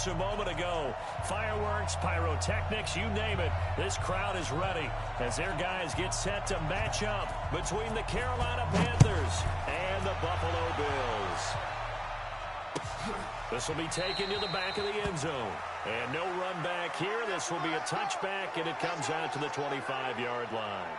a moment ago. Fireworks, pyrotechnics, you name it. This crowd is ready as their guys get set to match up between the Carolina Panthers and the Buffalo Bills. This will be taken to the back of the end zone. And no run back here. This will be a touchback, and it comes out to the 25-yard line.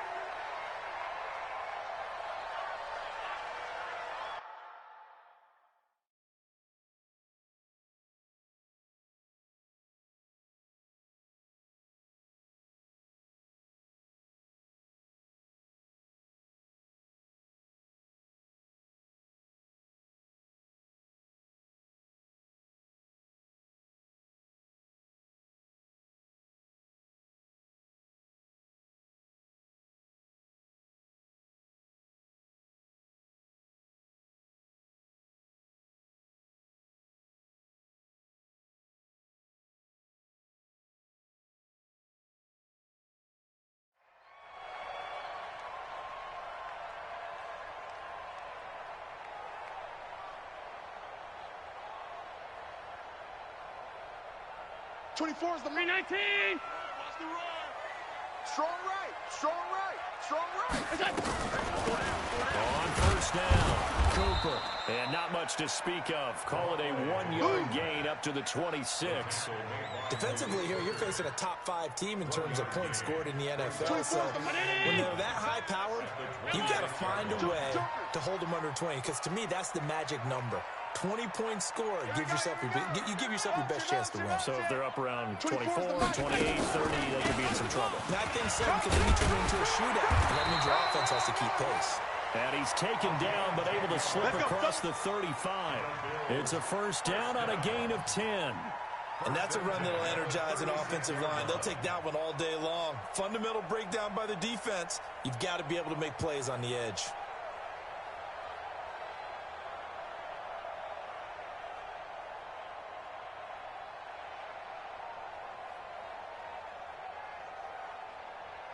'24 is the 319. What's the run? Strong right, strong right, strong right. On first down, Cooper. And not much to speak of. Call it a 1-yard gain up to the 26. Defensively here, you're facing a top-5 team in terms of points scored in the NFL. So when they're that high-powered, you've got to find a way to hold them under 20. Because to me, that's the magic number. 20-point score gives yourself you give yourself your best chance to win. So if they're up around 24, 28, 30, they could be in some trouble. And I think 7 could maybe turn into a shootout, and that means your offense has to keep pace. And he's taken down, but able to slip across the 35. It's a first down on a gain of 10. And that's a run that'll energize an offensive line. They'll take that one all day long. Fundamental breakdown by the defense. You've got to be able to make plays on the edge.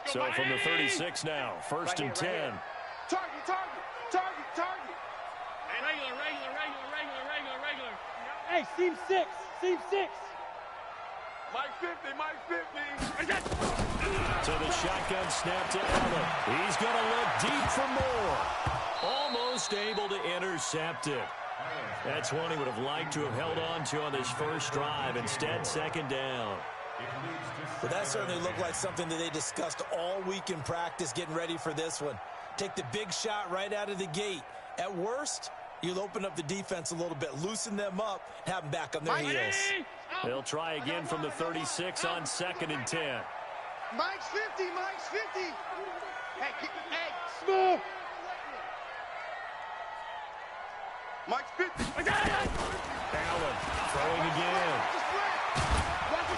So from the 36 now, first and 10. Target, target, target, target. Regular. Hey, seam 6. Mike 50, Mike 50. So the shotgun snap to Allen. He's going to look deep for more. Almost able to intercept it. That's one he would have liked to have held on to on this first drive. Instead, second down. Well, that certainly looked like something that they discussed all week in practice getting ready for this one. Take the big shot right out of the gate. At worst, you'll open up the defense a little bit, loosen them up, have them back on their heels. They'll try again from the 36 on second and 10. Mike's 50, Mike's 50. Hey, Smooth. Mike's 50. Allen throwing again.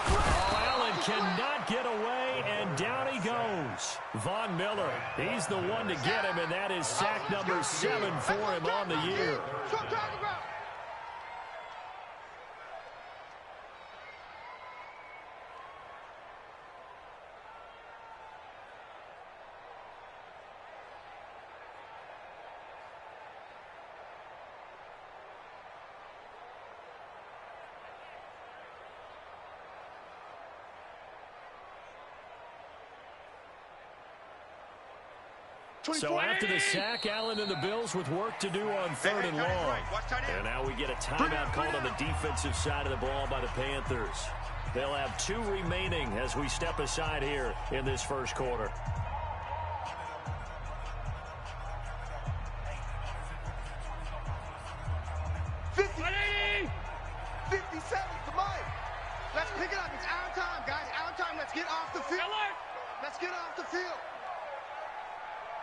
Allen cannot get away, and down he goes. Von Miller, he's the one to get him, and that is sack number 7 for him on the year. So after the sack, Allen and the Bills with work to do on third and long. And now we get a timeout called on the defensive side of the ball by the Panthers. They'll have 2 remaining as we step aside here in this first quarter. Let's pick it up. It's out of time, guys. Out of time. Let's get off the field. Let's get off the field.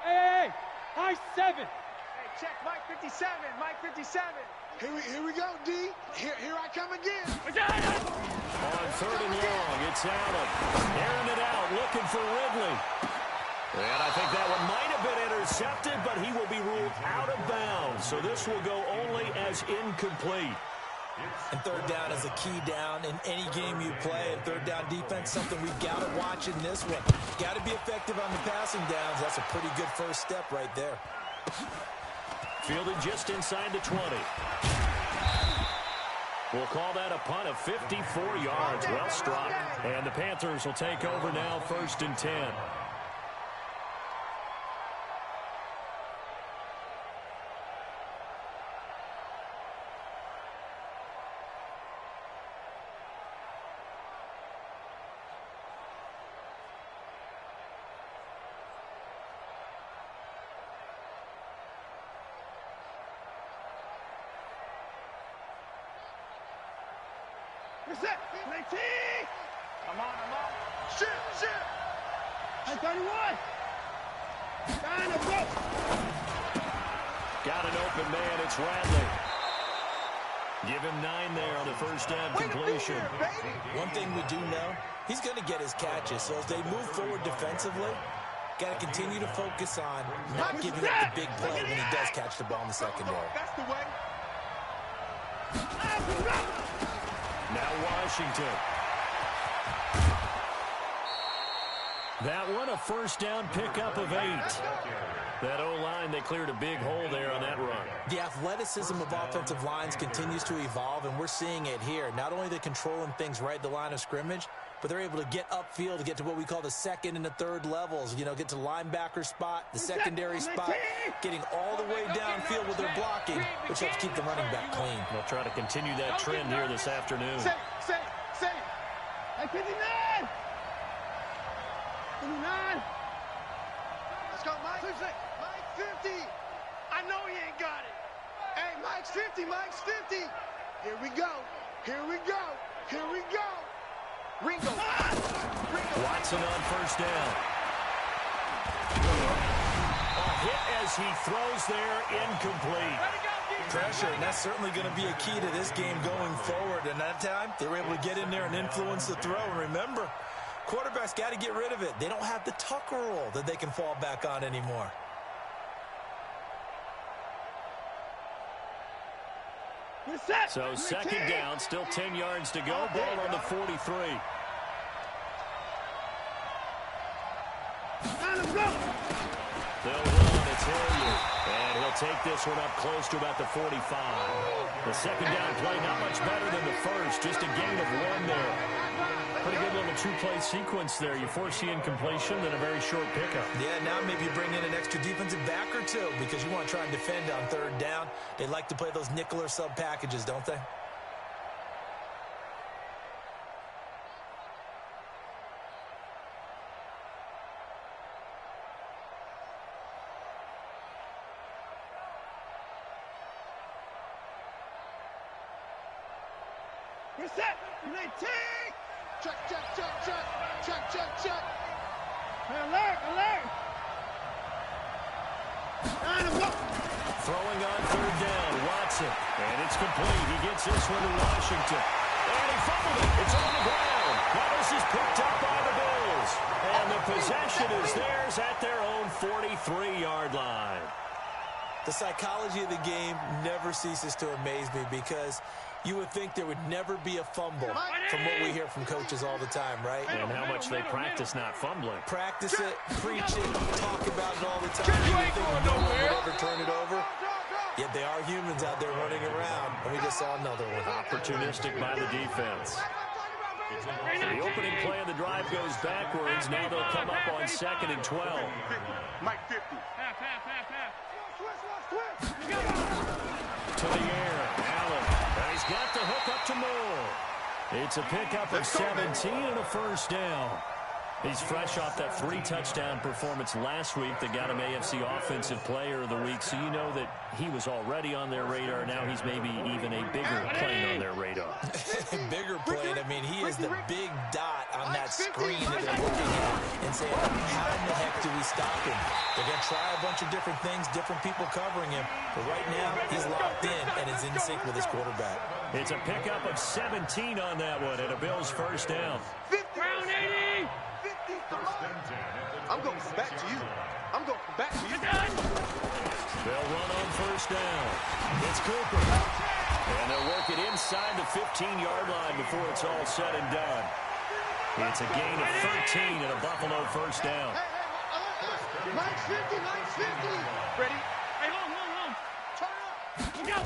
Hey, high 7. Hey, check Mike 57. Mike 57. Here we go, D. Here I come again. On third and long, it's Allen. Airing it out, looking for Ridley. And I think that one might have been intercepted, but he will be ruled out of bounds. So this will go only as incomplete. And third down is a key down in any game you play. And third down defense, something we've got to watch in this one. Got to be effective on the passing downs. That's a pretty good first step right there. Fielded just inside the 20. We'll call that a punt of 54 yards. Well struck. And the Panthers will take over now, 1st and 10. Reset. 19. Come on. Shit. Hey, 31. Down and go. Got an open man. It's Radley. Give him 9 there on the first down completion. One thing we do know, he's going to get his catches. So as they move forward defensively, got to continue to focus on not giving up the big play when he does catch the ball in the secondary. That's the way. Now Washington. That one a first down pickup of 8. That O-line, they cleared a big hole there on that run. The athleticism of offensive lines continues to evolve, and we're seeing it here. Not only are they controlling things right at the line of scrimmage, but they're able to get upfield to get to what we call the second and the third levels. You know, get to the linebacker spot, the secondary spot, getting all the way downfield with their blocking, which helps keep the running back clean. They'll try to continue that trend here this afternoon. Say. Hey, 59. 59. Let's go, Mike. Mike 50. I know he ain't got it. Hey, Mike's 50. Here we go. Ringo. Watson on first down. A hit as he throws there, incomplete. Pressure, and that's certainly going to be a key to this game going forward. And that time, they were able to get in there and influence the throw. And remember, quarterbacks got to get rid of it. They don't have the Tucker rule that they can fall back on anymore. So second down, still 10 yards to go. Ball on the 43. They'll run. It's Hilliard. And he'll take this one up close to about the 45. The second down play not much better than the first. Just a gain of 1 there. Pretty good little 2-play sequence there. You force the incompletion, then a very short pickup. Yeah, now maybe you bring in an extra defensive back or two because you want to try and defend on third down. They like to play those nickel or sub packages, don't they? Reset. 19. Check. Alert. Throwing on third down, Watson. And it's complete. He gets this one to Washington. And he fumbled it. It's on the ground. Now this is picked up by the Bills. And the possession is theirs at their own 43-yard line. The psychology of the game never ceases to amaze me because you would think there would never be a fumble from what we hear from coaches all the time, right? And how much they practice not fumbling. Practice it, preach it, talk about it all the time. You would think no one would ever turn it over. Yet they are humans out there running around. And we just saw another one. Opportunistic by the defense. The opening play of the drive goes backwards. Now they'll come up on 2nd and 12. Mike 50. To the air, Allen. And he's got the hook up to Moore. It's a pickup of 17 and a first down. He's fresh off that 3-touchdown performance last week that got him AFC Offensive Player of the Week, so you know that he was already on their radar. Now he's maybe even a bigger plane on their radar. Bigger plane. I mean, he is the big dot on that screen that they're looking at and saying, how in the heck do we stop him? They're going to try a bunch of different things, different people covering him, but right now he's locked in and is in sync with his quarterback. It's a pickup of 17 on that one and a Bills first down. 50. Round 80. I'm going back to you. They'll run on first down. It's Cooper. And they'll work it inside the 15-yard line before it's all said and done. It's a gain of 13 and a Buffalo first down. Mike's 50. Ready? Hey, hold. Turn up.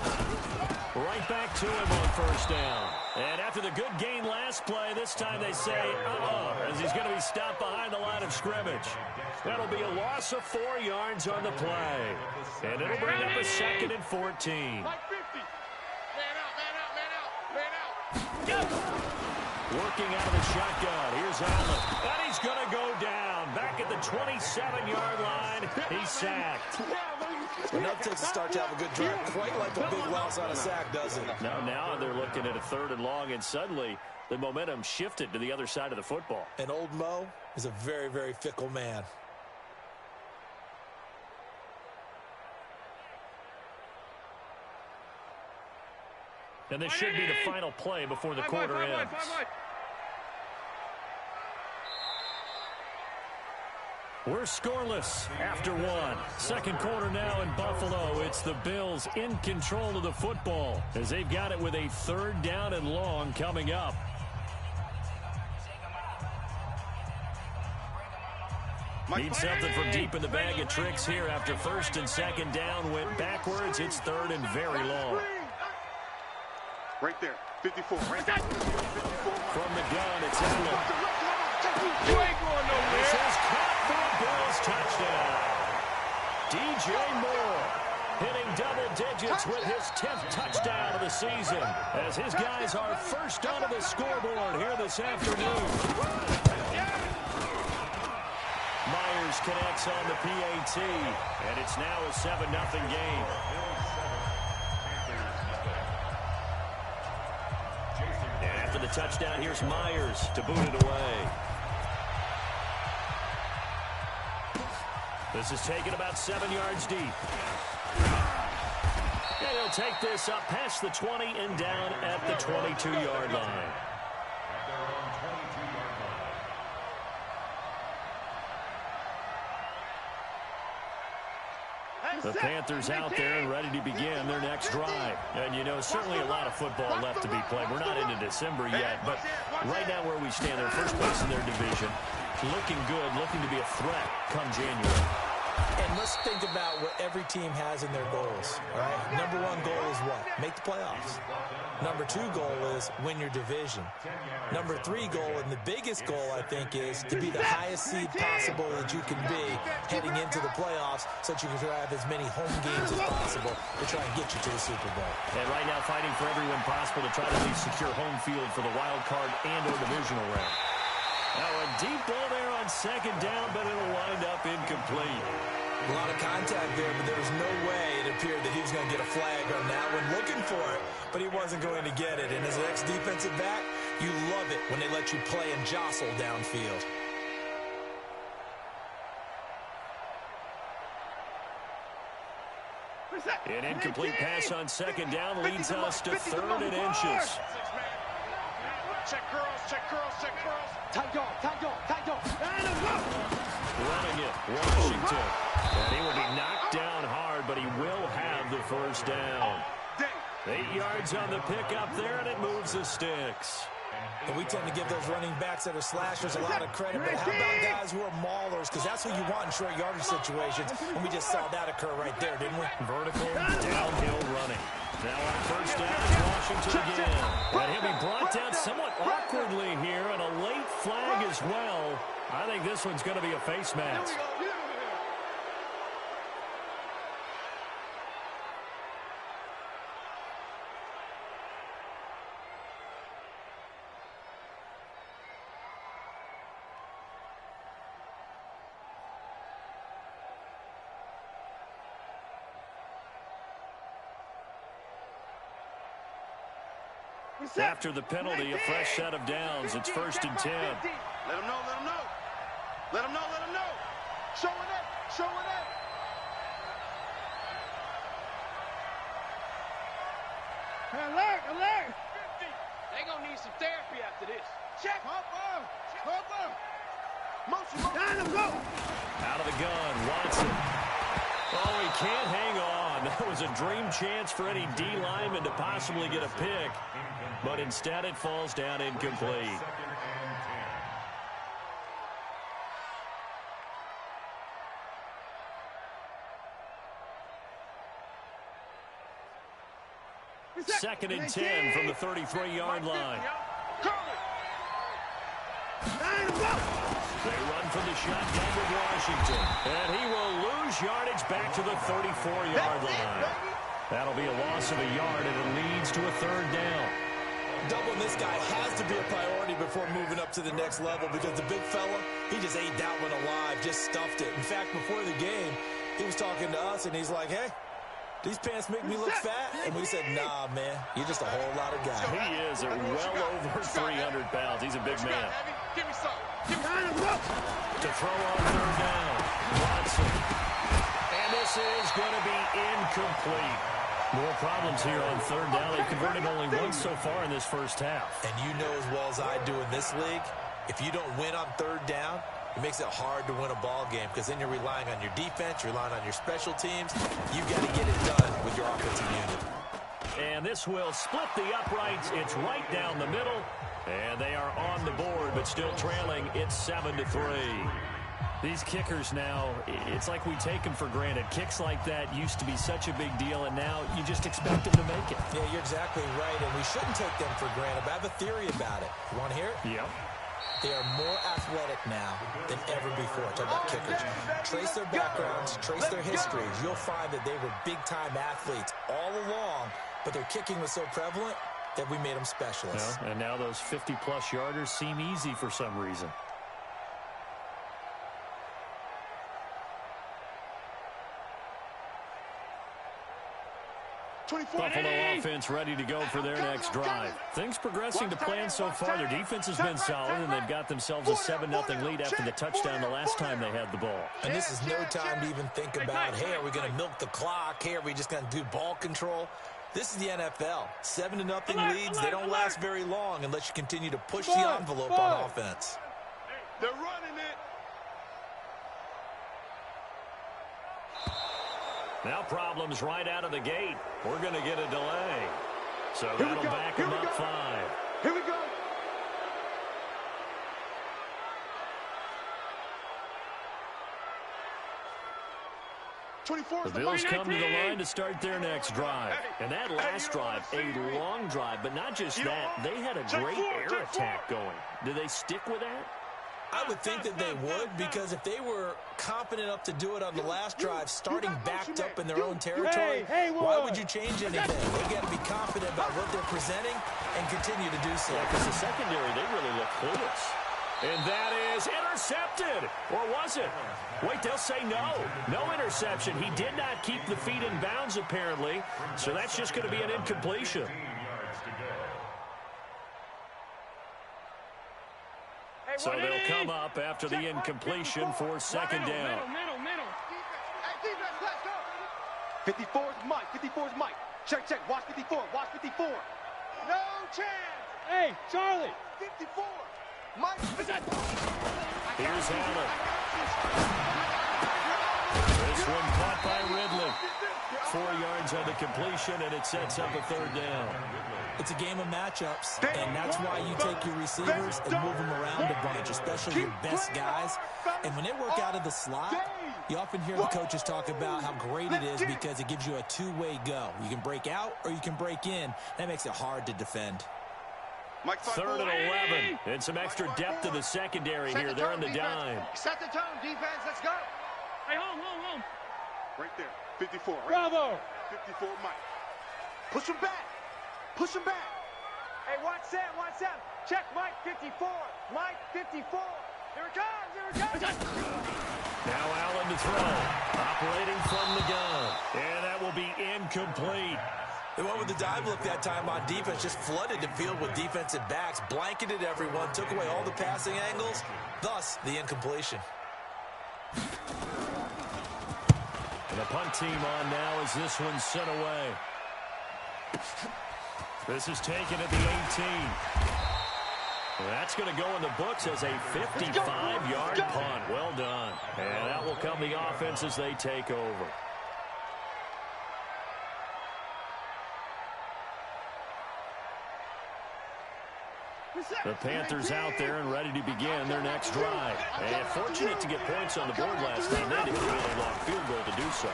Right back to him on first down. And after the good gain last play, this time they say, as he's going to be stopped behind the line of scrimmage. That'll be a loss of 4 yards on the play. And it'll bring up a 2nd and 14. Like 50. Man out, man out, man out, man out. Go! Working out of the shotgun. Here's Allen. And he's going to go down. Back at the 27-yard line. He's sacked. Enough takes to start to have a good drive. Quite like a big loss on a sack, doesn't it? Now they're looking at a 3rd and long, and suddenly the momentum shifted to the other side of the football. And old Mo is a very, very fickle man. And this should be the final play before the quarter ends. We're scoreless after 1. 2nd quarter now in Buffalo. It's the Bills in control of the football as they've got it with a 3rd down and long coming up. Need something from deep in the bag of tricks here after 1st and 2nd down went backwards. It's 3rd and very long. Right there, 54. Right there. 54. From the gun, it's Allen. You ain't going nowhere. This is caught for a Bills touchdown. DJ Moore hitting double digits with his 10th touchdown of the season as his guys are first onto the scoreboard here this afternoon. Myers connects on the PAT, and it's now a 7-0 game. And after the touchdown, here's Myers to boot it away. This is taken about 7 yards deep. And he'll take this up past the 20 and down at the 22-yard line. The Panthers out there and ready to begin their next drive. And, you know, certainly a lot of football left to be played. We're not into December yet, but right now where we stand, they're first place in their division. Looking good, looking to be a threat come January. And let's think about what every team has in their goals, all right? Number 1 goal is what? Make the playoffs. Number 2 goal is win your division. Number 3 goal, and the biggest goal, I think, is to be the highest seed possible that you can be heading into the playoffs so that you can have as many home games as possible to try and get you to the Super Bowl. And right now fighting for every win possible to try to at least secure home field for the wild card and or divisional round. Now a deep ball there on 2nd down, but it'll wind up incomplete. A lot of contact there, but there was no way it appeared that he was going to get a flag on that one. Looking for it, but he wasn't going to get it. And as an ex-defensive back, you love it when they let you play and jostle downfield. An incomplete pass on 2nd down leads us to 3rd and inches. Check curls, check curls, check curls. Tight dog, tight dog, tight dog. Running it, Washington. And he will be knocked down hard, but he will have the 1st down. 8 yards on the pickup there, and it moves the sticks. And we tend to give those running backs that are slashers a lot of credit, but how about guys who are maulers? Because that's who you want in short yardage situations, and we just saw that occur right there, didn't we? Vertical, downhill running. Now on 1st down, Washington again. And he'll be brought down somewhat awkwardly here, and a late flag as well. I think this one's going to be a face mask. After the penalty, a fresh set of downs. It's 1st and 10. Let him know, let him know. Let him know, let him know. Show it up, show it up. Alert, alert. They gonna need some therapy after this. Check. Pump up. Motion. Let him go. Out of the gun, Watson. Oh, he can't hang on. That was a dream chance for any D lineman to possibly get a pick, but instead it falls down incomplete. 2nd and 10 from the 33-yard line. They run from the shotgun with Washington. And he will lose yardage back to the 34-yard line. That'll be a loss of a yard, and it leads to a 3rd down. Doubling this guy has to be a priority before moving up to the next level because the big fella, he just ate that one alive, just stuffed it. In fact, before the game, he was talking to us, and he's like, hey, these pants make me look fat? And we said, nah, man, you're just a whole lot of guy. He is at well over 300 pounds. He's a big man. Give me some. To throw on 3rd down, Watson. And this is going to be incomplete. More problems here on 3rd down. They've converted only once so far in this first half. And you know as well as I do in this league, if you don't win on 3rd down, it makes it hard to win a ball game because then you're relying on your defense, you're relying on your special teams. You've got to get it done with your offensive unit. And this will split the uprights. It's right down the middle. And they are on the board, but still trailing. It's 7-3. These kickers now, it's like we take them for granted. Kicks like that used to be such a big deal, and now you just expect them to make it. Yeah, you're exactly right, and we shouldn't take them for granted. But I have a theory about it. You want to hear it? Yep. They are more athletic now than ever before. Talk about kickers. Trace their backgrounds, trace their histories. You'll find that they were big-time athletes all along, but their kicking was so prevalent that we made them specialists. Well, and now those 50-plus yarders seem easy for some reason. Buffalo offense ready to go for their next drive. Things progressing to plan so far. Their defense has been solid, and they've got themselves a 7-0 lead after the touchdown the last time they had the ball. And this is no time to even think about, hey, are we going to milk the clock? Hey, are we just going to do ball control? This is the NFL. 7-0 leads, they don't last very long unless you continue to push the envelope on offense. They're running it. Now problems right out of the gate. We're going to get a delay. So that'll back them up 5. Here we go. The Bills come to the line to start their next drive. And that last drive, a long drive, but not just that. They had a great air attack going. Do they stick with that? I would think that they would, because if they were confident enough to do it on the last drive, starting backed up in their own territory, why would you change anything? They've got to be confident about what they're presenting and continue to do so. Yeah, because the secondary, they really look clueless. And that is intercepted. Or was it? Wait, they'll say no. No interception. He did not keep the feet in bounds, apparently. So that's just going to be an incompletion. So they'll come up after the incompletion for 2nd down. Middle. Hey, defense, let's go. 54 is Mike. 54 is Mike. Check. Watch 54. Watch 54. No chance. Hey, Charlie. 54. Mike. Here's Allen. This one caught by Ridley. 4 yards on the completion, and it sets up a 3rd down. It's a game of matchups, and that's why you take your receivers and move them around a bunch, especially your best guys. And when they work out of the slot, you often hear the coaches talk about how great it is because it gives you a two-way go. You can break out or you can break in. That makes it hard to defend. 3rd and 11. And some extra depth to the secondary here. They're in the dime. Set the tone, defense. Let's go. Hey, home. Right there. 54. Right? Bravo. 54, Mike. Push him back. Hey, watch Sam. Check Mike 54. Mike 54. Here it comes. Now Allen to throw. Operating from the gun. And that will be incomplete. They went with the dive look that time on defense, just flooded the field with defensive backs, blanketed everyone, took away all the passing angles, thus the incompletion. And the punt team on now as this one's sent away. This is taken at the 18. And that's going to go in the books as a 55-yard punt. Well done. And that will come the offense as they take over. The Panthers out there and ready to begin their next drive. And fortunate to get points on the board last time. They did a really long field goal to do so.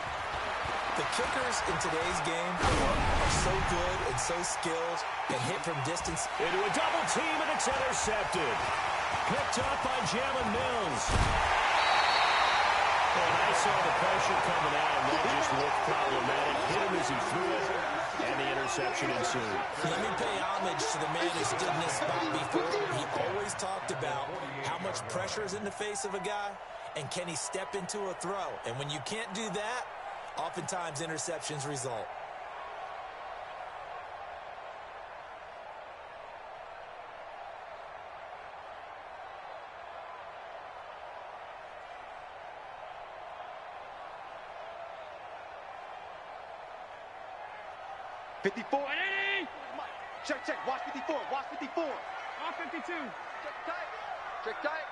The kickers in today's game are so good and so skilled and hit from distance. Into a double team, and it's intercepted. Picked up by Jalen Mills. And I saw the pressure coming out, and that just looked problematic. Hit him as he threw it, and the interception ensued. Let me pay homage to the man who stood in this spot before. He always talked about how much pressure is in the face of a guy, and can he step into a throw. And when you can't do that, oftentimes interceptions result. Check. Watch 54. Watch 54. Off 52. Check tight. Check tight.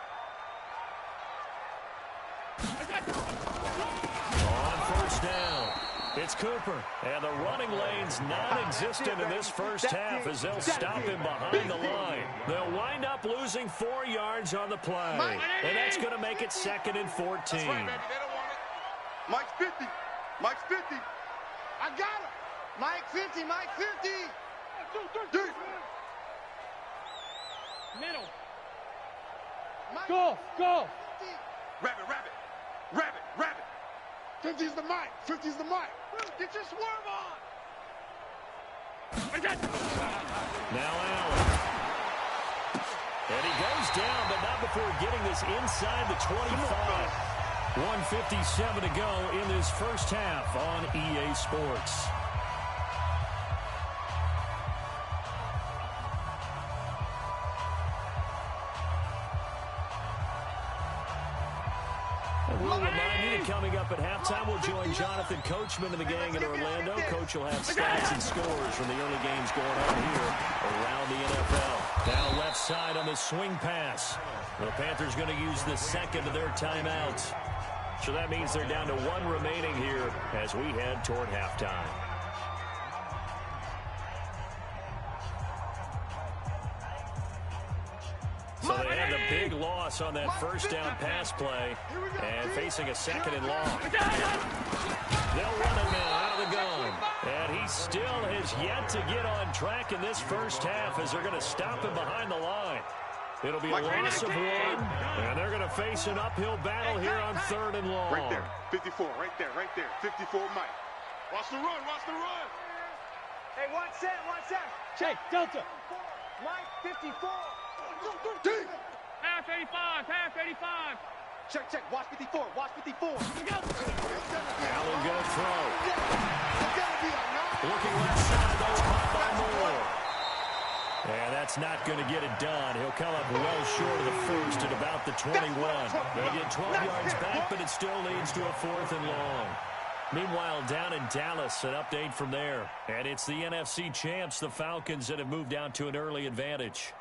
On first down, it's Cooper. And the running lane's non-existent in this first half as they'll stop him behind the line. They'll wind up losing 4 yards on the play. And that's going to make it 2nd and 14. That's right, baby. They don't want it. Mike's 50. Mike's 50. I got him. Mike 50. Mike 50. Deep. Middle. Mike. Go. 50. Rabbit. 50's the Mike. 50's the Mike. Get your swerve on. Now Allen. And he goes down, but not before getting this inside the 25. 1:57 to go in this first half on EA Sports. We'll remind you that coming up at halftime, we'll join Jonathan Coachman and the gang in Orlando. Coach will have stats and scores from the early games going on here around the NFL. Down left side on the swing pass. The Panthers going to use the second of their timeouts. So that means they're down to 1 remaining here as we head toward halftime. So they had the big loss on that first down pass play and facing a 2nd and long. They'll run it now out of the gun. And he still has yet to get on track in this first half as they're going to stop him behind the line. It'll be a loss of 1, and they're going to face an uphill battle here on 3rd and long. Right there. 54. Right there. 54 Mike. Watch the run. Hey, watch that. Check. Delta. Mike 54. Half 85. Check. Watch 54. Allen going to throw. Looking left side, though, caught by Moore. And that's not going to get it done. He'll come up well short of the first at about the 21. They'll get 12 yards back, but it still leads to a 4th and long. Meanwhile, down in Dallas, an update from there. And it's the NFC champs, the Falcons, that have moved down to an early advantage.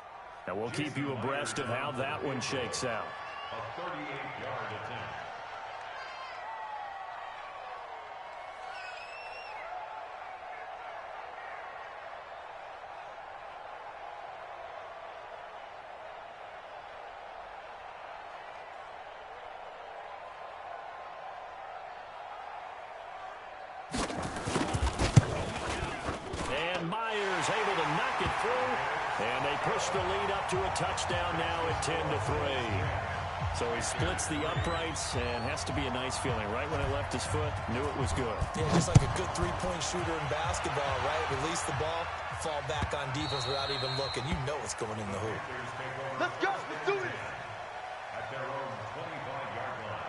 And we'll keep you abreast of how that one shakes out. A 38-yard attempt. And Myers able to knock it through. And they push the lead up to a touchdown now at 10-3. So he splits the uprights and has to be a nice feeling. Right when it left his foot, knew it was good. Yeah, just like a good 3-point shooter in basketball, right? Release the ball, fall back on defense without even looking. You know it's going in the hoop. Let's go. Let's do it. At their own 25-yard line.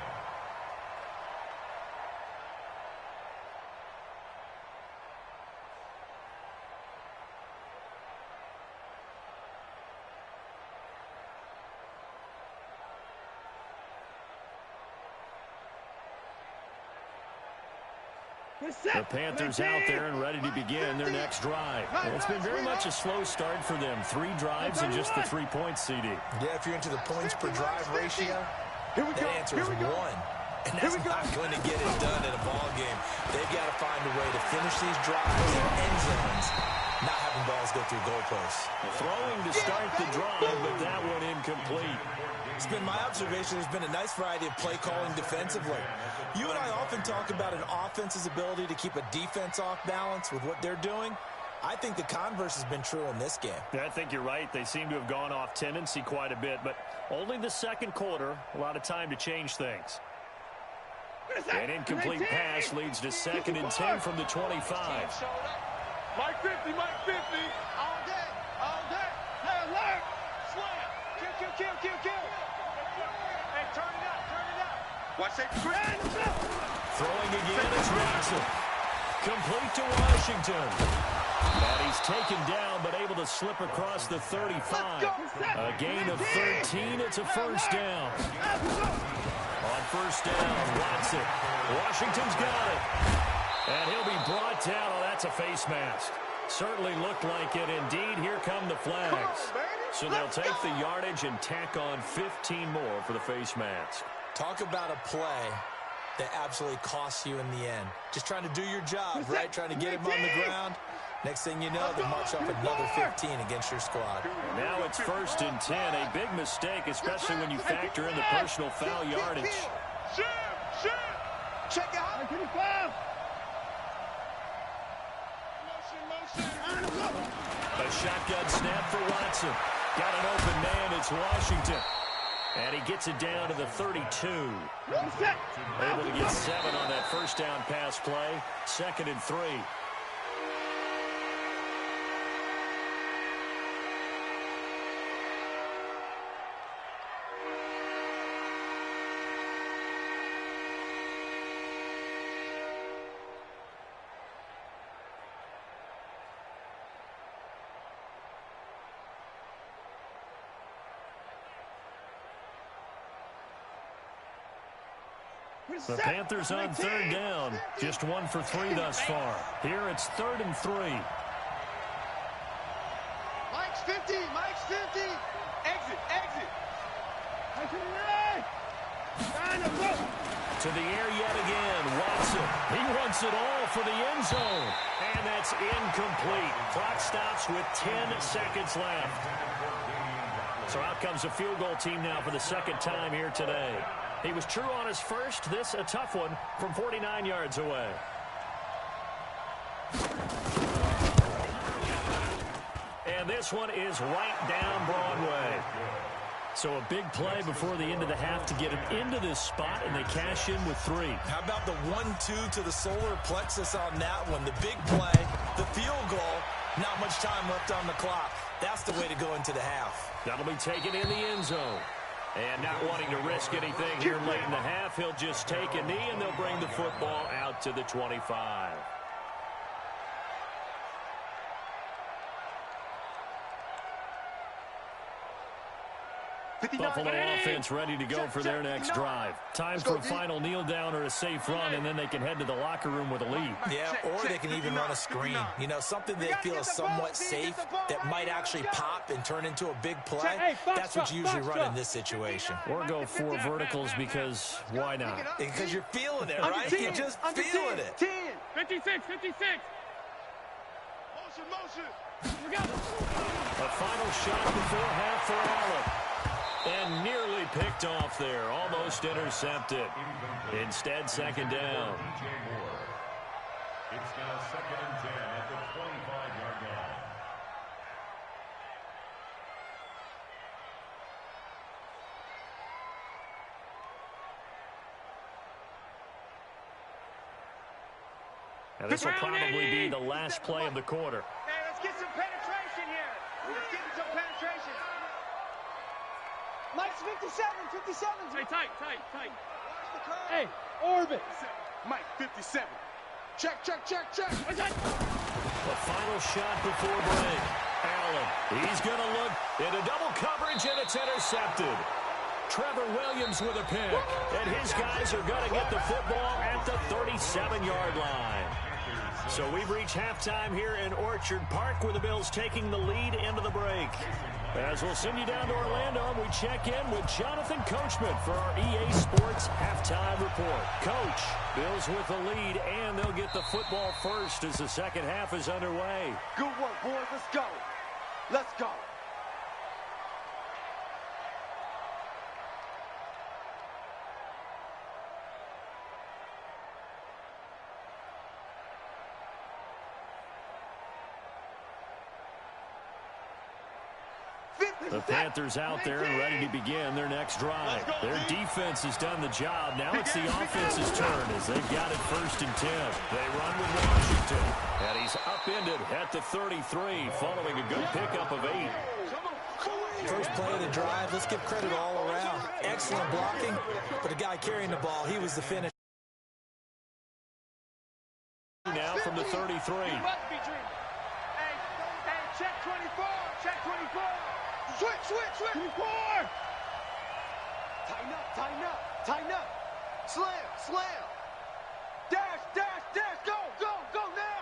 The Panthers out there and ready to begin their next drive. And it's been very much a slow start for them. 3 drives and just the 3 points, CD. Yeah, if you're into the points per drive ratio, the answer is 1. And that's not going to get it done in a ball game. They've got to find a way to finish these drives in end zones, not having balls go through goalposts. Throwing to start the drive, but that one incomplete. It's been my observation there's been a nice variety of play calling defensively. You and I often talk about an offense's ability to keep a defense off balance with what they're doing. I think the converse has been true in this game. Yeah, I think you're right. They seem to have gone off tendency quite a bit, but only the second quarter, a lot of time to change things. An incomplete pass leads to 2nd and 10 from the 25. Mike 50, Mike 50. All day, all day. Hey, alert. Slam. Kill. Hey, turn it up. Watch that. Throwing again is Watson. Complete to Washington. And he's taken down, but able to slip across the 35. A gain of 13. It's a first down. On first down, Watson. Washington's got it. And he'll be brought down. Oh, that's a face mask. Certainly looked like it. Indeed, here come the flags. So they'll take the yardage and tack on 15 more for the face mask. Talk about a play that absolutely costs you in the end. Just trying to do your job, right? Trying to get him on the ground. Next thing you know, they march up another 15 against your squad. Now it's 1st and 10. A big mistake, especially when you factor in the personal foul yardage. Check out. 25. A shotgun snap for Watson. Got an open man. It's Washington. And he gets it down to the 32. Able to get 7 on that first down pass play. 2nd and 3. The Panthers on 3rd down. Just 1 for 3 thus far. Here it's 3rd and 3. Mike's 50. Mike's 50. Exit. To the air yet again. Watson. He wants it all for the end zone. And that's incomplete. Clock stops with 10 seconds left. So out comes a field goal team now for the 2nd time here today. He was true on his first. This a tough one from 49 yards away. And this one is right down Broadway. So a big play before the end of the half to get him into this spot, and they cash in with 3. How about the 1-2 to the solar plexus on that one? The big play, the field goal, not much time left on the clock. That's the way to go into the half. That'll be taken in the end zone. And not wanting to risk anything here late in the half, he'll just take a knee, and they'll bring the football out to the 25. Buffalo offense ready to go for their next drive. Time for a final kneel down or a safe run, and then they can head to the locker room with a lead. Yeah, or they can even run a screen. You know, something they feel is somewhat safe that might actually pop and turn into a big play. That's what you usually run in this situation. Or go 4 verticals because why not? Because you're feeling it, right? You're just feeling it. 56. Motion. A final shot before half for Allen. And nearly picked off there. Almost intercepted. Instead, 2nd down. It's now 2nd and 10 at the 25-yard line. Now this will probably be the last play of the quarter. Hey, let's get some penetration here. Let's get some penetration. Mike's 57. Hey, tight. Hey, orbit. Mike, 57. Check. The final shot before break. Allen, he's going to look into double coverage, and it's intercepted. Trevor Williams with a pick, and his guys are going to get the football at the 37-yard line. So we've reached halftime here in Orchard Park with the Bills taking the lead into the break. As we'll send you down to Orlando, we check in with Jonathan Coachman for our EA Sports Halftime Report. Coach, Bills with the lead, and they'll get the football first as the second half is underway. Good work, boys. Let's go. The Panthers out there and ready to begin their next drive. Their defense has done the job. Now it's the offense's turn as they've got it 1st and 10. They run with Washington. And he's upended at the 33 following a good pickup of 8. First play of the drive, let's give credit all around. Excellent blocking, but the guy carrying the ball, he was the finish. Now from the 33. You must be dreaming. Hey, check 24. Check 24. Switch. 24. Tighten up. Slam. Dash. Go now.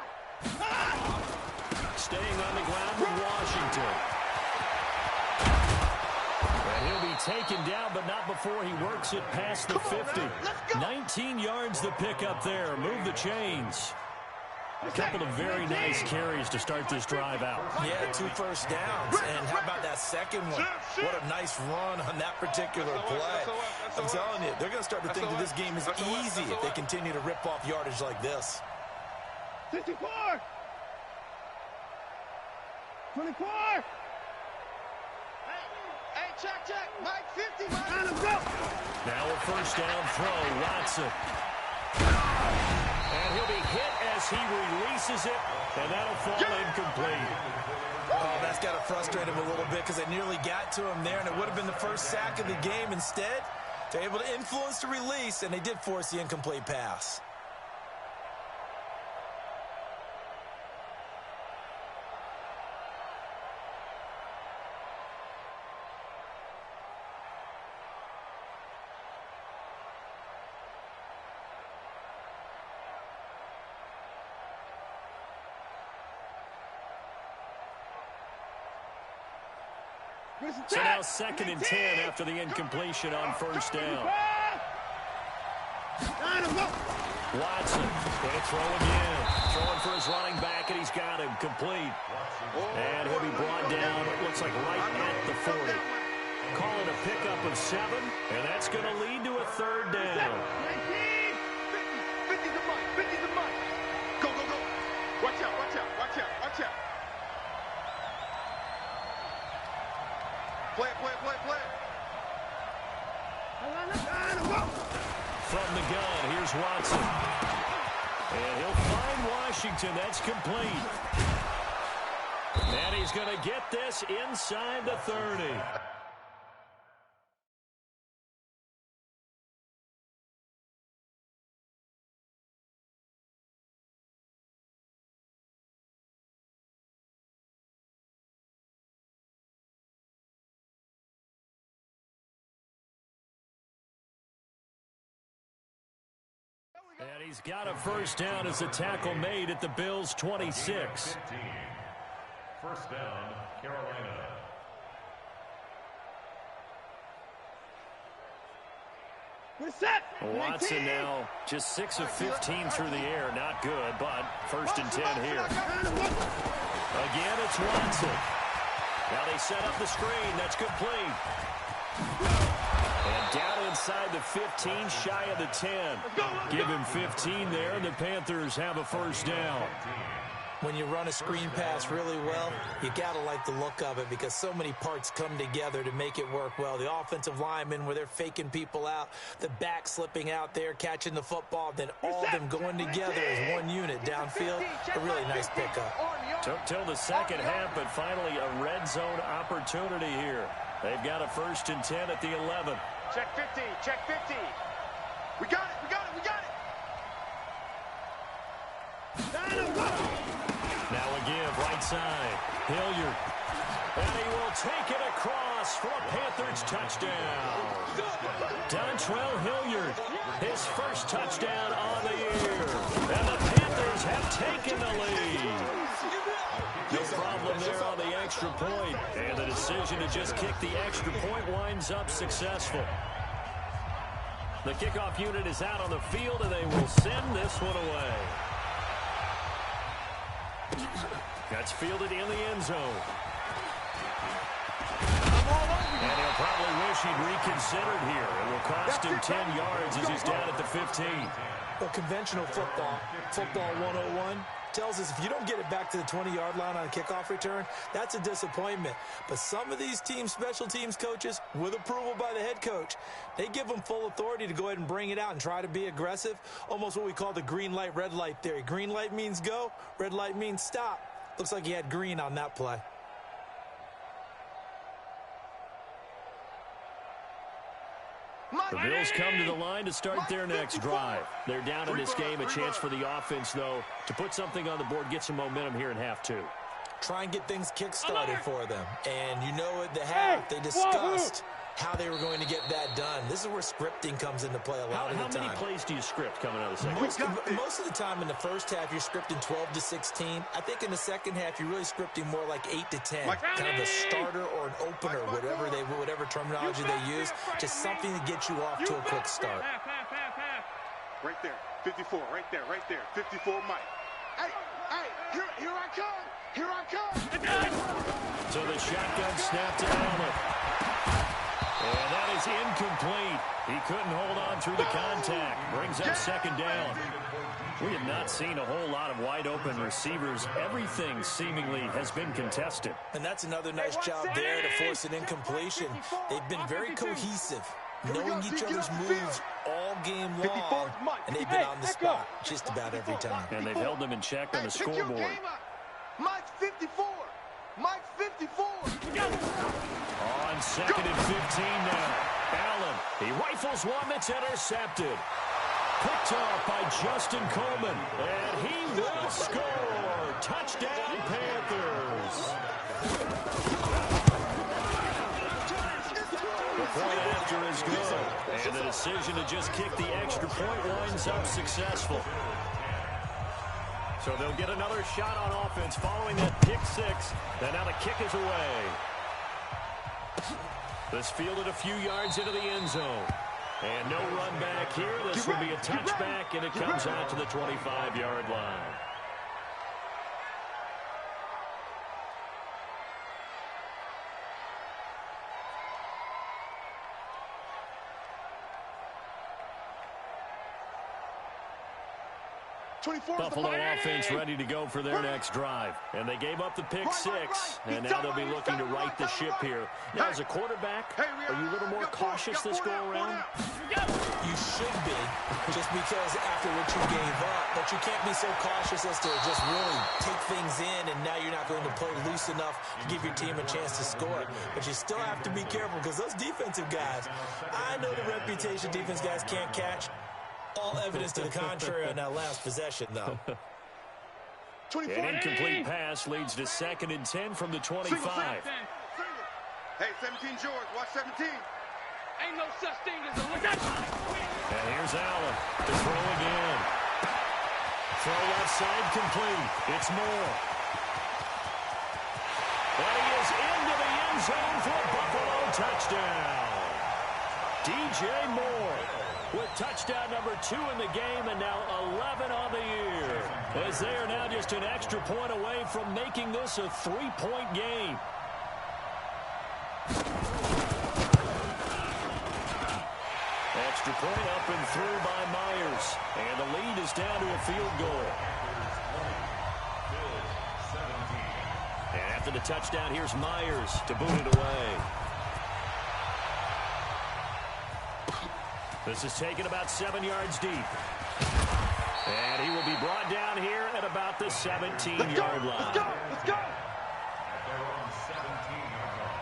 Staying on the ground with Washington. And he'll be taken down, but not before he works it past the 50. 19 yards the pickup there. Move the chains. A couple of very nice carries to start this drive out. Yeah, 2 first downs. And how about that second one? What a nice run on that particular play. I'm telling you, they're going to start to think that this game is easy if they continue to rip off yardage like this. 54. 24. Hey, check. Mike 50. Let him go. Now a first down throw, Watson. And he'll be hit as he releases it, and that'll fall incomplete. Oh, that's got to frustrate him a little bit because they nearly got to him there, and it would have been the first sack of the game. Instead, they're able to influence the release, and they did force the incomplete pass. So now 2nd and 10 after the incompletion on first down. Watson going to throw again. Throwing for his running back, and he's got him complete. And he'll be brought down, it looks like right at the 40. Call it a pickup of 7, and that's going to lead to a 3rd down. 50 the money. Go. Watch out. Play. From the gun, here's Watson. And he'll find Washington. That's complete. And he's going to get this inside the 30. And he's got a first down as a tackle made at the Bills' 26. 15. First down, Carolina. We're set. Watson now just 6 of 15 through the air. Not good, but 1st and 10 here. Again, it's Watson. Now they set up the screen. That's complete. And down inside the 15, shy of the 10. Give him 15 there, and the Panthers have a first down. When you run a screen pass really well, you got to like the look of it because so many parts come together to make it work well. The offensive linemen, where they're faking people out, the back slipping out there, catching the football, then all of them going together as one unit downfield. A really nice pickup. Took till the second half, but finally a red zone opportunity here. They've got a 1st and 10 at the 11. Check 50. We got it. Now again, right side, Hilliard. And he will take it across for a Panthers touchdown. Dontrell Hilliard, his first touchdown on the year. And the Panthers have taken the lead. No problem there on the extra point. And the decision to just kick the extra point winds up successful. The kickoff unit is out on the field, and they will send this one away. That's fielded in the end zone. And he'll probably wish he'd reconsidered here. It will cost him 10 yards as he's down at the 15. Well, conventional football 101, tells us if you don't get it back to the 20-yard line on a kickoff return, that's a disappointment. But some of these special teams coaches, with approval by the head coach, they give them full authority to go ahead and bring it out and try to be aggressive, almost what we call the green light, red light theory. Green light means go, red light means stop. Looks like he had green on that play. The Bills come to the line to start their next drive. They're down in this game. A chance for the offense, though, to put something on the board, get some momentum here in half two. Try and get things kick-started for them. And you know at the half, they discussed how they were going to get that done. This is where scripting comes into play a lot of the time. How many plays do you script coming out of the second half? Most of the time in the first half, you're scripting 12 to 16. I think in the second half, you're really scripting more like 8 to 10. Kind of a starter or an opener, whatever terminology they use. Just something to get you off to a quick start. Right there, 54, right there, 54, Mike. Hey, here I come. Here I come. So the shotgun snap to Allen. And that is incomplete. He couldn't hold on through the contact. Brings up second down. We have not seen a whole lot of wide-open receivers. Everything seemingly has been contested. And that's another nice job there to force an incompletion. They've been very cohesive, knowing each other's moves all game long, and they've been on the spot just about every time. And they've held them in check on the scoreboard. Mike's 54. Mike's 54. On second and 15 now. Allen, he rifles one that's intercepted. Picked off by Justin Coleman. And he will score. Touchdown, Panthers. The point after is good. And the decision to just kick the extra point winds up successful. So they'll get another shot on offense following that pick six. And now the kick is away. This fielded a few yards into the end zone. And no run back here. This will be a touchback, and it comes out to the 25-yard line. Buffalo offense ready to go for their next drive. And they gave up the pick six, and now they'll be looking to right the ship here. Now, as a quarterback, are you a little more cautious this go-around? You should be, just because after what you gave up. But you can't be so cautious as to just really take things in, and now you're not going to play loose enough to give your team a chance to score. But you still have to be careful, because those defensive guys, I know the reputation defense guys can't catch. All evidence to the contrary on that last possession, though. An incomplete pass leads to second and 10 from the 25. Hey, 17 George, watch 17. Ain't no such thing as a look at. And here's Allen to throw again. Throw left side complete. It's Moore. And he is into the end zone for a Buffalo touchdown. DJ Moore with touchdown number 2 in the game, and now 11 on the year, as they are now just an extra point away from making this a 3-point game. Extra point up and through by Myers, and the lead is down to a field goal. And after the touchdown, here's Myers to boot it away. This is taken about 7 yards deep. And he will be brought down here at about the 17-yard line. Let's go! Let's go! They're on 17-yard line.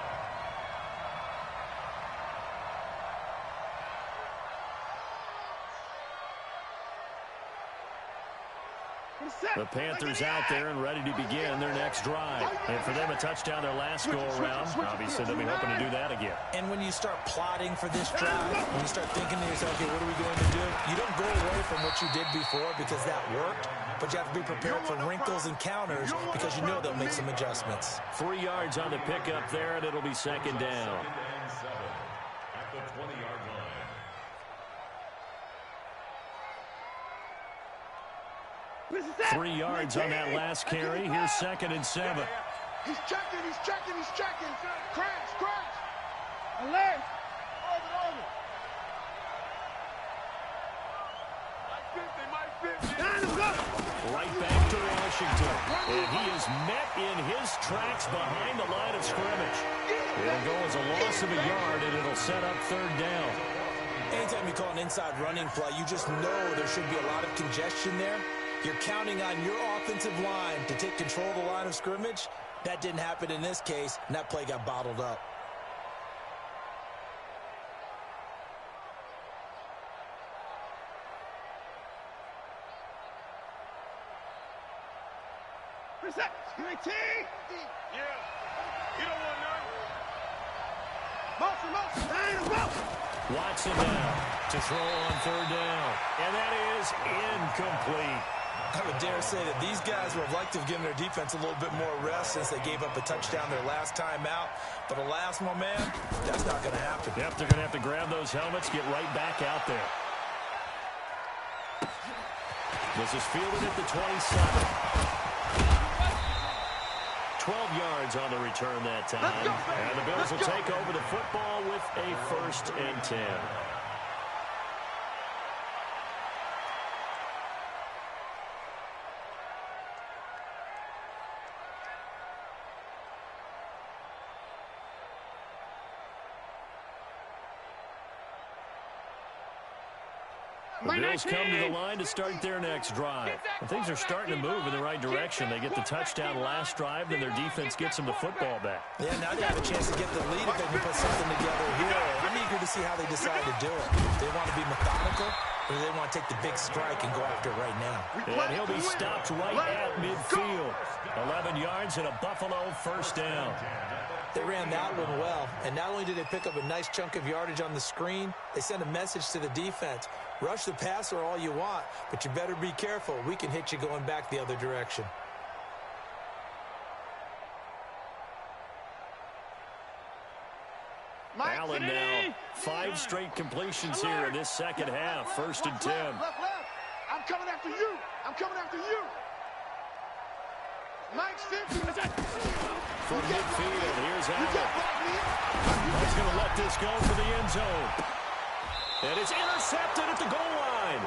The Panthers out there and ready to begin their next drive. And for them, a touchdown their last go-around. Obviously, they'll be hoping to do that again. And when you start plotting for this drive, when you start thinking to yourself, okay, what are we going to do? You don't go away from what you did before because that worked, but you have to be prepared for wrinkles and counters because you know they'll make some adjustments. 3 yards on the pickup there, and it'll be second down. Second and 7 at the 20-yard line. 3 yards on that last carry. Here's second and 7. He's checking, he's checking, he's checking. Crash, crash. Alert. Mike 50, Mike 50. Let's go. Right back to rush Washington. And he is met in his tracks behind the line of scrimmage. It'll go as a loss of a yard, and it'll set up third down. Anytime you call an inside running play, you just know there should be a lot of congestion there. You're counting on your offensive line to take control of the line of scrimmage. That didn't happen in this case, and that play got bottled up. Reset. UAT. Yeah. You don't want none. Motion. Watson now to throw on third down. And that is incomplete. I would dare say that these guys would have liked to have given their defense a little bit more rest since they gave up a touchdown their last time out. But alas, my man, that's not going to happen. Yep, they're going to have to grab those helmets, get right back out there. This is fielded at the 27. 12 yards on the return that time. And the Bills will take over the football with a 1st and 10. The Bills come to the line to start their next drive. And things are starting to move in the right direction. They get the touchdown last drive, then their defense gets them the football back. Yeah, now they have a chance to get the lead if they can put something together here. I'm eager to see how they decide to do it. They want to be methodical, or do they want to take the big strike and go after it right now? And he'll be stopped right at midfield. 11 yards and a Buffalo 1st down. They ran that one well, and not only did they pick up a nice chunk of yardage on the screen, they sent a message to the defense. Rush the passer all you want, but you better be careful. We can hit you going back the other direction. Allen now 5 straight completions here in this second half. 1st and 10. Left. I'm coming after you. I'm coming after you. Mike's 50. From midfield, here's Allen. He's going to let this go for the end zone. And it's intercepted at the goal line.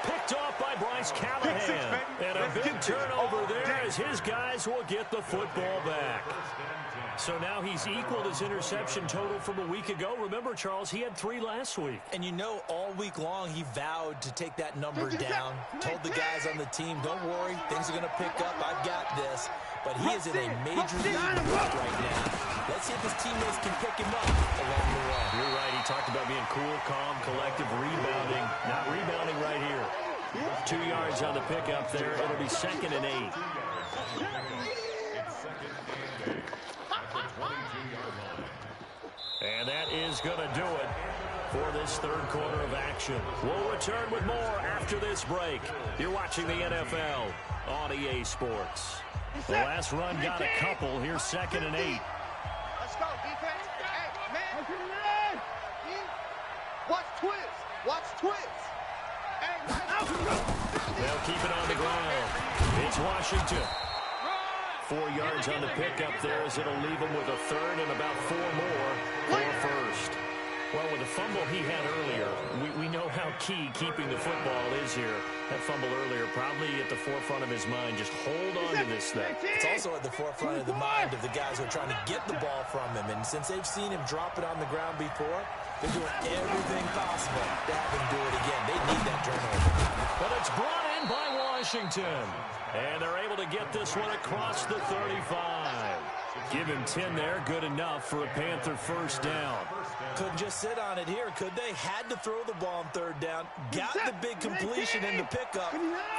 Picked off by Bryce Callahan. And a big turnover there as his guys will get the football back. So now he's equaled his interception total from a week ago. Remember, Charles, he had 3 last week. And you know, all week long, he vowed to take that number down. Told the guys on the team, don't worry, things are going to pick up. I've got this. But he is in a major league right now. Let's see if his teammates can pick him up along the way. You're right. He talked about being cool, calm, collective, rebounding. Not rebounding right here. 2 yards on the pickup there. It'll be 2nd and 8. And that is going to do it for this 3rd quarter of action. We'll return with more after this break. You're watching the NFL on EA Sports. The last run got a couple. Here's 2nd and 8. Let's go, defense. Hey, man. Watch Twitz. Watch Twitz. Hey, they'll keep it on the ground. It's Washington. 4 yards on the pickup there as it'll leave him with a 3rd and about 4 more for 1st. Well, with the fumble he had earlier, we know how key keeping the football is here. That fumble earlier probably at the forefront of his mind. Just hold on to this thing. It's also at the forefront of the mind of the guys who are trying to get the ball from him. And since they've seen him drop it on the ground before, they're doing everything possible to have him do it again. They need that turnover. But it's brought in by Washington. And they're able to get this one across the 35. Give him 10 there. Good enough for a Panther 1st down. Couldn't just sit on it here, could they? Had to throw the ball on 3rd down. Got the big completion in the pickup.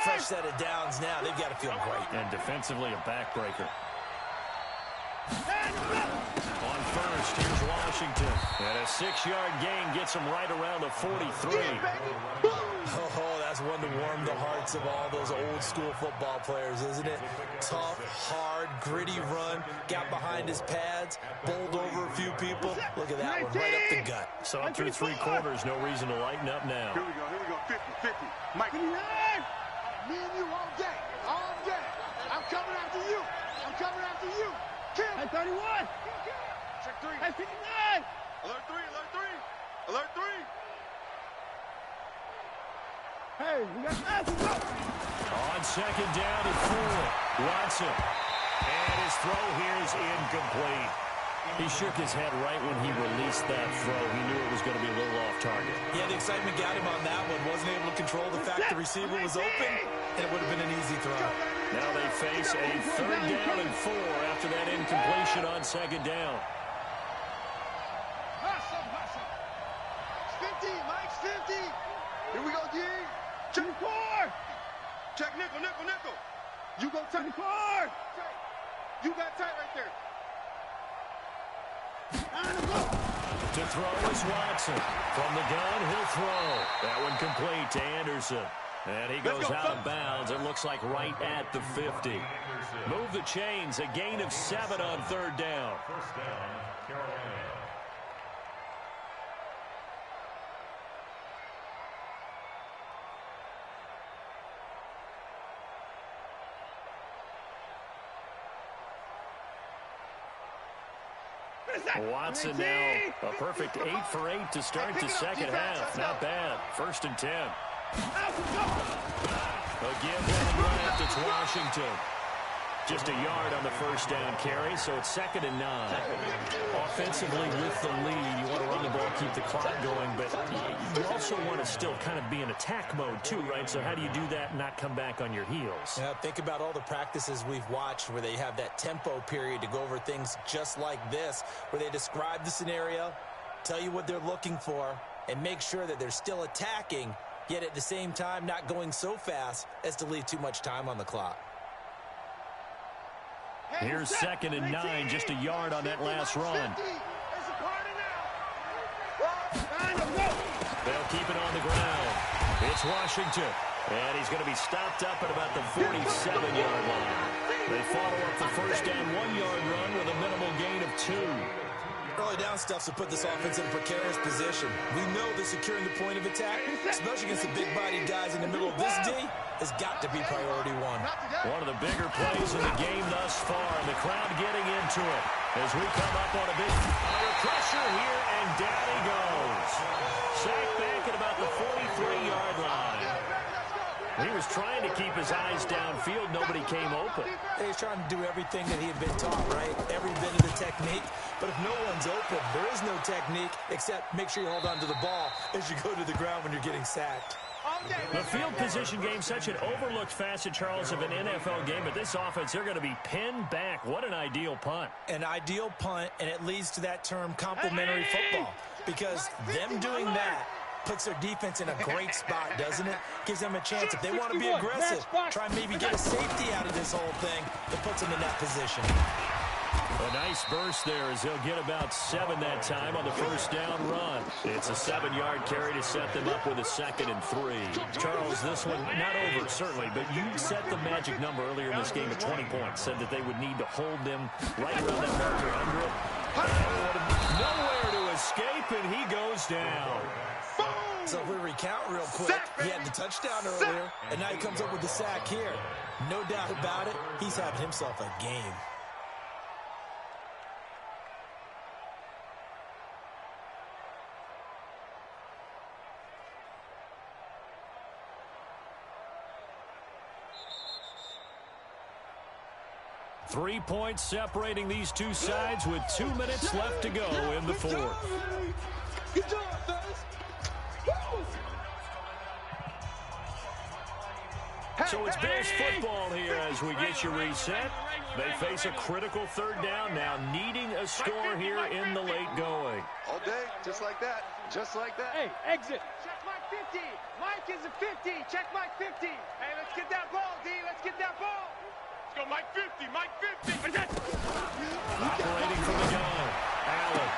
Fresh set of downs now. They've got to feel great. And defensively, a backbreaker. On 1st, here's Washington. And a 6-yard gain gets him right around the 43. Oh, that's one to warm the hearts of all those old-school football players, isn't it? Tough, hard, gritty run. Got behind his pads, bowled over a few people. Look at that one, right up the gut. Saw through 3 quarters, no reason to lighten up now. Here we go, 50-50. Mike. Me and you all day, all day. I'm coming after you. I'm coming after you. Kill. At 31. Check 3. At 59. Alert 3, alert 3. Alert 3. Hey, On second down and 4, Watson. And his throw here is incomplete. He shook his head right when he released that throw. He knew it was going to be a little off target. Yeah, the excitement got him on that one. Wasn't able to control the fact the receiver was open, and it would have been an easy throw. Now they face a third down and 4 after that incompletion on second down. Hustle. 50, Mike's 50. Here we go, D. Check core. Check nickel. You go check core. You got tight right there. To throw is Watson. From the gun, he'll throw. That one complete to Anderson. And he goes out of bounds. It looks like right at the 50. Move the chains. A gain of 7 on third down. First down, Carolina. Watson now a perfect 8 for 8 to start the second half. Not bad. First and 10. A give and left. It's Washington. Just a yard on the first down carry, so it's second and 9. Offensively with the lead, you want to run the ball, keep the clock going, but you also want to still kind of be in attack mode too, right? So how do you do that and not come back on your heels? Yeah, think about all the practices we've watched where they have that tempo period to go over things just like this, where they describe the scenario, tell you what they're looking for, and make sure that they're still attacking, yet at the same time not going so fast as to leave too much time on the clock. Here's second and 9, just a yard on that last run. They'll keep it on the ground. It's Washington. And he's going to be stopped up at about the 47-yard line. They follow up the first down 1-yard run with a minimal gain of 2. Early down stuff's to put this offense in a precarious position. We know that securing the point of attack, especially against the big-bodied guys in the middle of this D, has got to be priority 1. One of the bigger plays in the game thus far, and the crowd getting into it as we come up on a big under pressure here, and down he goes. Sacked back at about the 43-yard line. He was trying to keep his eyes downfield. Nobody came open. He's trying to do everything that he had been taught, right? Every bit of the technique. But if no one's open, there is no technique except make sure you hold on to the ball as you go to the ground when you're getting sacked. The field position game, such an overlooked facet, Charles, of an NFL game. But this offense, they're going to be pinned back. What an ideal punt. An ideal punt, and it leads to that term complementary football. Because them doing that puts their defense in a great spot, doesn't it? Gives them a chance. If they want to be aggressive, try and maybe get a safety out of this whole thing, that puts them in that position. A nice burst there as they'll get about 7 that time on the first down run. It's a 7-yard carry to set them up with a second and 3. Charles, this one not over, certainly, but you set the magic number earlier in this game at 20 points. Said that they would need to hold them right around that marker under it. Nowhere to escape, and he goes down. So if we recount real quick, he had the touchdown earlier, and now he comes up with the sack here. No doubt about it, he's having himself a game. Three points separating these two sides with 2 minutes left to go in the fourth. Good job, fellas. So it's Bills football here as we get you reset. They face a critical third down now, needing a score here in the late going. All day, just like that. Just like that. Hey, exit. Check Mike 50. Mike is a 50. Check Mike 50. Hey, let's get that ball, D. Let's get that ball. Let's go Mike 50. Mike 50. Operating from the gun, Allen.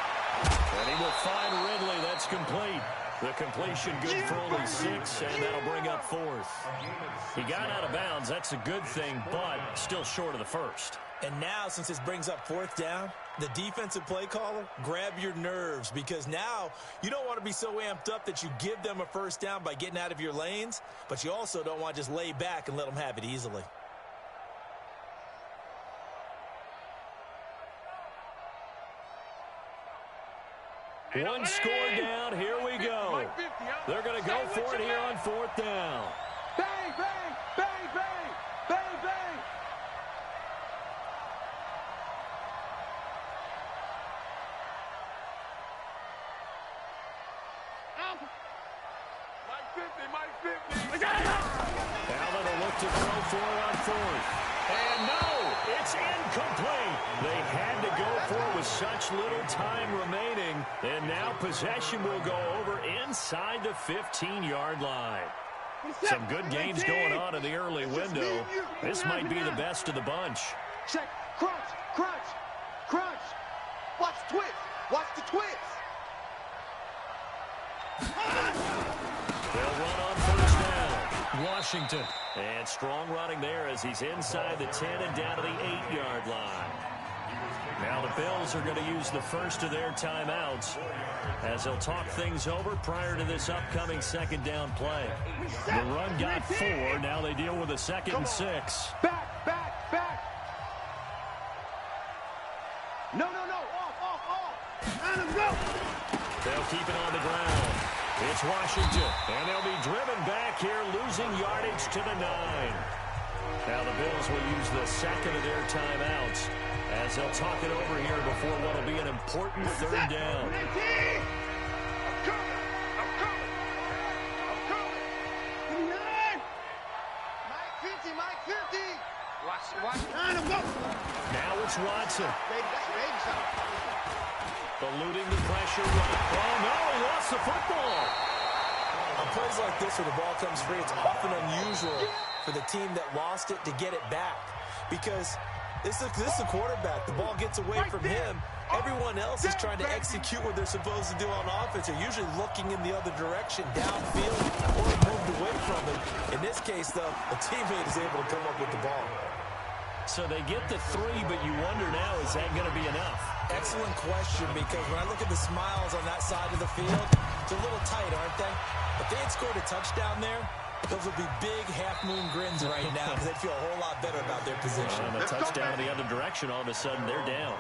And he will find Ridley. That's complete. The completion good for only 6, and that'll bring up 4th. He got out of bounds. That's a good thing, but still short of the first. And now, since this brings up 4th down, the defensive play caller, grab your nerves, because now you don't want to be so amped up that you give them a first down by getting out of your lanes, but you also don't want to just lay back and let them have it easily. One score down. Here we go. They're going to go for it here on 4th down. Bang, bang, bang, bang, bang, bang. Mike 50. Allen will look to throw for it on fourth. And no, it's incomplete. They had to go for it with such little time remaining. And now possession will go over inside the 15-yard line. Some good gains going on in the early window. This might be the best of the bunch. Check. Crunch, crunch, crunch. Watch the twist. Watch the twist. They'll run on first down. Washington. And strong running there as he's inside the 10 and down to the 8-yard line. Now the Bills are going to use the first of their timeouts as they'll talk things over prior to this upcoming second down play. The run got 4. Now they deal with a 2nd and 6. Back, back, back. No. Off. Let him go. They'll keep it on the ground. It's Washington, and they'll be driven back here, losing yardage to the 9. Now the Bills will use the second of their timeouts as they'll talk it over here before what will be an important third down. I'm coming. Mike 50. Watch. Let him go. Now it's Watson. Baby, that's a baby shot. Eluding the pressure run. Oh, no, he lost the football. On plays like this where the ball comes free, it's often unusual for the team that lost it to get it back. Because this is a quarterback. The ball gets away from him. Everyone else is trying to execute what they're supposed to do on offense. They're usually looking in the other direction, downfield, or moved away from him. In this case, though, a teammate is able to come up with the ball. So they get the 3, but you wonder now, is that going to be enough? Excellent question, because when I look at the smiles on that side of the field, it's a little tight, aren't they? If they had scored a touchdown there, those would be big half-moon grins right now because they'd feel a whole lot better about their position. And a touchdown in the other direction, all of a sudden they're down.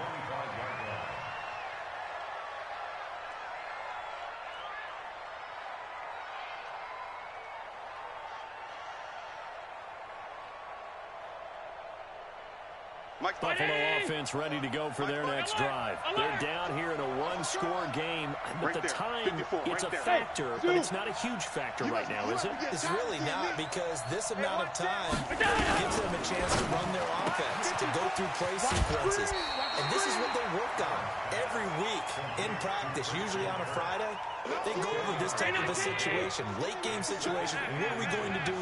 Buffalo offense ready to go for their next drive. They're down here in a one-score game. But the time, it's a factor, but it's not a huge factor right now, is it? It's really not, because this amount of time gives them a chance to run their offense, to go through play sequences. And this is what they work on every week in practice, usually on a Friday. They go over this type of a situation, late game situation. What are we going to do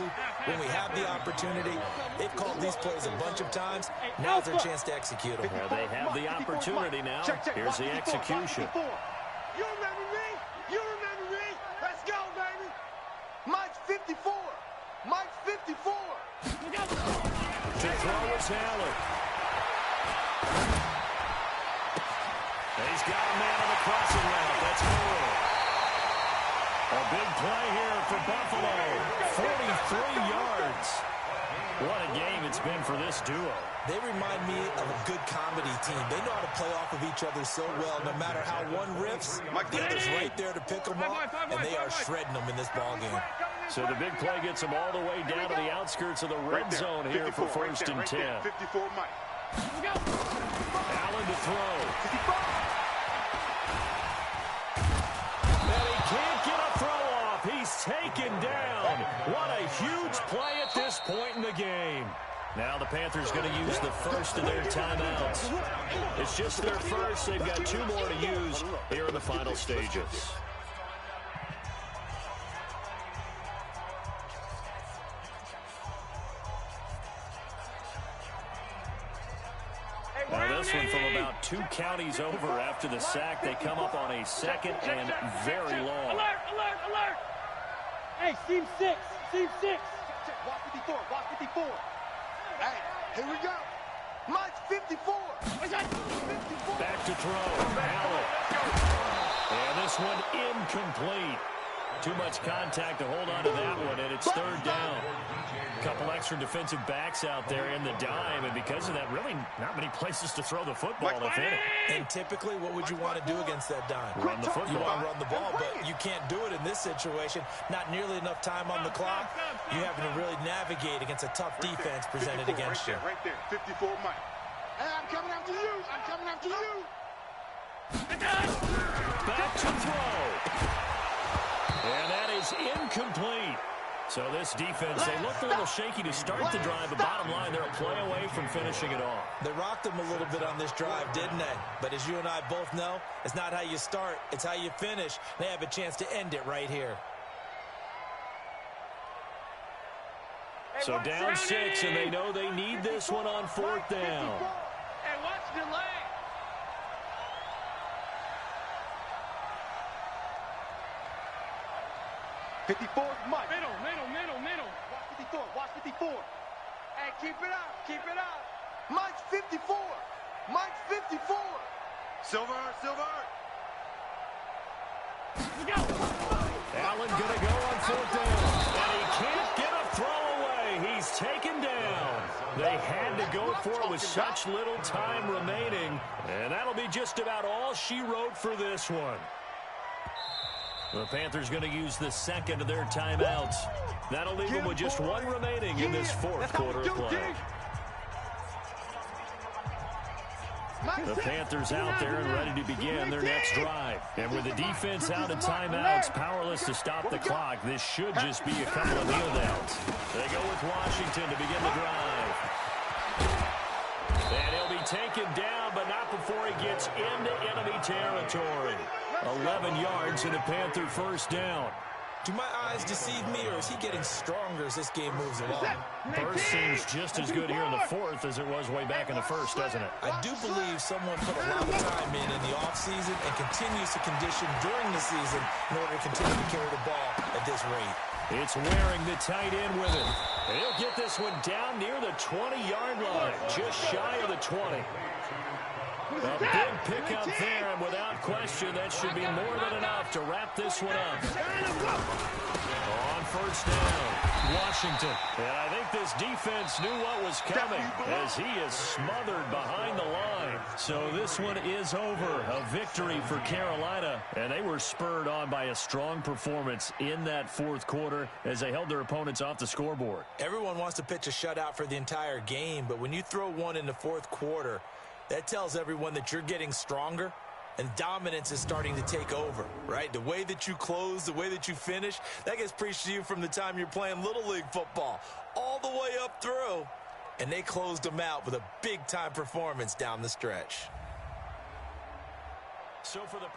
when we have the opportunity? They've called these plays a bunch of times. Now's their chance to execute them. Well, they have the opportunity now. Here's the execution. You remember me? Let's go, baby. Mike 54. Mike 54. To throw is Allen. He's got a man on the crossing route. That's Moore. A big play here for Buffalo. 43 yards. What a game it's been for this duo. They remind me of a good comedy team. They know how to play off of each other so well. No matter how one riffs, the other's right there to pick them up, and they are shredding them in this ballgame. So the big play gets them all the way down to the outskirts of the red zone here for first and 10. 54, Mike. Allen to throw. And he can't get a throw off. He's taken down. What a huge play at this point in the game. Now the Panthers going to use the first of their timeouts. It's just their first. They've got 2 more to use here in the final stages. Now this one from about 2 counties over after the sack. They come up on a 2nd and very long. Alert! Hey, seam 6. Watch 54. Hey, here we go. Mike 54. Back to throw. Allen. And this one incomplete. Too much contact to hold on to that one, and it's third down. A couple extra defensive backs out there in the dime, and because of that, really not many places to throw the football, if any. And typically, what would you want to do against that dime? Run the football. You want to run the ball, but you can't do it in this situation. Not nearly enough time on the clock. You having to really navigate against a tough defense presented against you. Right there, 54 Mike. Hey, I'm coming after you. I'm coming after you. Back to throw. And that is incomplete. So this defense, they looked a little shaky to start the drive, but bottom line, they're a play away from finishing it off. They rocked them a little bit on this drive, didn't they? But as you and I both know, it's not how you start, it's how you finish. They have a chance to end it right here. So down 6, and they know they need this one on fourth down. Hey, watch the lane. Mike. Middle. Watch 54. Watch 54. Hey, keep it up. Keep it up. Mike's 54. Mike's 54. Silver. Allen gonna go on fourth down, and he can't get a throw away. He's taken down. They had to go for it with such little time remaining, and that'll be just about all she wrote for this one. The Panthers going to use the second of their timeouts. That'll leave them with just one remaining in this fourth quarter of play. The Panthers out there and ready to begin their next drive. And with the defense out of timeouts, powerless to stop the clock, this should just be a couple of kneel downs. They go with Washington to begin the drive. And he'll be taken down, but not before he gets into enemy territory. 11 yards and a Panther first down. Do my eyes deceive me, or is he getting stronger as this game moves along? First seems just as good here in the fourth as it was way back in the first, doesn't it? I do believe someone put a lot of time in the offseason and continues to condition during the season in order to continue to carry the ball at this rate. It's wearing the tight end with him. And he'll get this one down near the 20-yard line, just shy of the 20. A big pickup there, and without question, that should be more than enough to wrap this one up. On first down, Washington. And I think this defense knew what was coming as he is smothered behind the line. So this one is over. A victory for Carolina, and they were spurred on by a strong performance in that fourth quarter as they held their opponents off the scoreboard. Everyone wants to pitch a shutout for the entire game, but when you throw one in the fourth quarter, that tells everyone that you're getting stronger and dominance is starting to take over, right? The way that you close, the way that you finish, that gets preached to you from the time you're playing Little League football all the way up through. And they closed them out with a big-time performance down the stretch. So for the